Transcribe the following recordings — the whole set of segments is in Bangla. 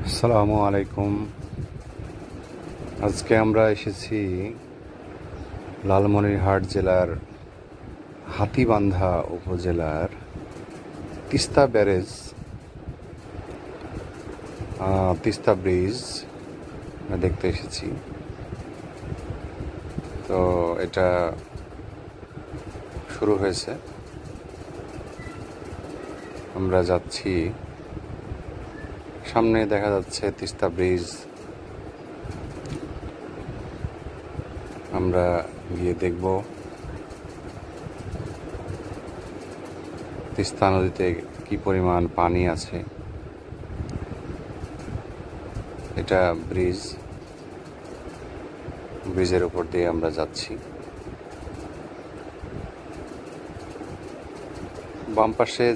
আসসালামু আলাইকুম। আজকে আমরা এসেছি লালমনিরহাট জেলার হাতীবান্ধা উপজেলার তিস্তা ব্যারেজ, তিস্তা ব্রিজ দেখতে এসেছি। তো এটা শুরু হয়েছে, আমরা যাচ্ছি। সামনে দেখা যাচ্ছে তিস্তা ব্রিজ, আমরা গিয়ে দেখব তিস্তা নদীতে কি পরিমাণ পানি আছে। এটা ব্রিজের উপর দিয়ে আমরা যাচ্ছি। বাম পাশে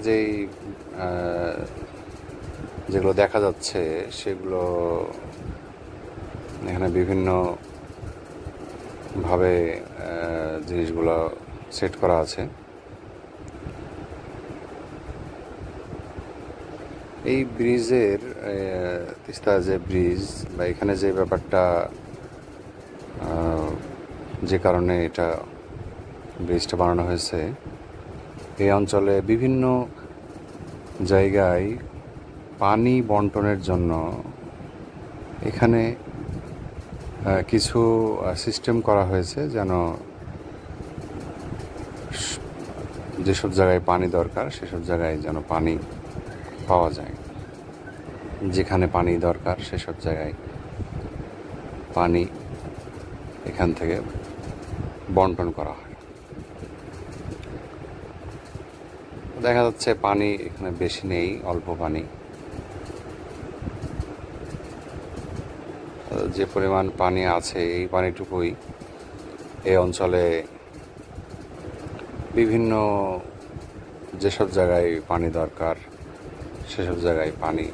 যেগুলো দেখা যাচ্ছে সেগুলো এখানে বিভিন্ন ভাবে জিনিসগুলো সেট করা আছে। এই ব্রিজের তিস্তা যে ব্রিজ বা এখানে যে ব্যাপারটা, যে কারণে এটা ব্রিজটা বানানো হয়েছে, এই অঞ্চলে বিভিন্ন জায়গায় পানি বন্টনের জন্য এখানে কিছু সিস্টেম করা হয়েছে, যেন যেসব জায়গায় পানি দরকার সেসব জায়গায় যেন পানি পাওয়া যায়। যেখানে পানি দরকার সেসব জায়গায় পানি এখান থেকে বন্টন করা হয়। দেখা যাচ্ছে পানি এখানে বেশি নেই, অল্প পানি। যে পরিমাণ পানি আছে এই পানিটুকুই এই অঞ্চলে বিভিন্ন যেসব জায়গায় পানি দরকার সেসব জায়গায় পানি,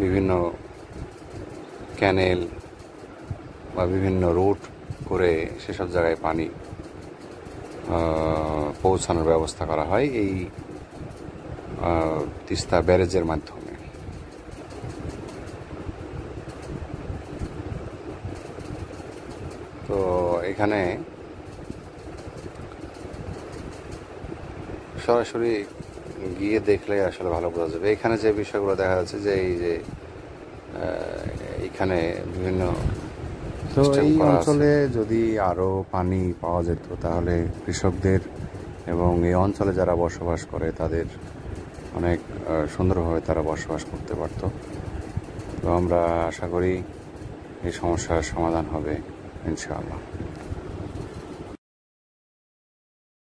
বিভিন্ন ক্যানেল বা বিভিন্ন রুট করে সেসব জায়গায় পানি পৌঁছানোর ব্যবস্থা করা হয় এই তিস্তা ব্যারেজের মাধ্যমে। তো এখানে সরাসরি গিয়ে দেখলে আসলে ভালো বোঝা যাবে। এখানে যে বিষয়গুলো দেখা যাচ্ছে যে এইখানে বিভিন্ন তো এই অঞ্চলে যদি আরও পানি পাওয়া যেত তাহলে কৃষকদের এবং এই অঞ্চলে যারা বসবাস করে তাদের অনেক সুন্দরভাবে তারা বসবাস করতে পারত। তো আমরা আশা করি এই সমস্যার সমাধান হবে ইনশাআল্লাহ।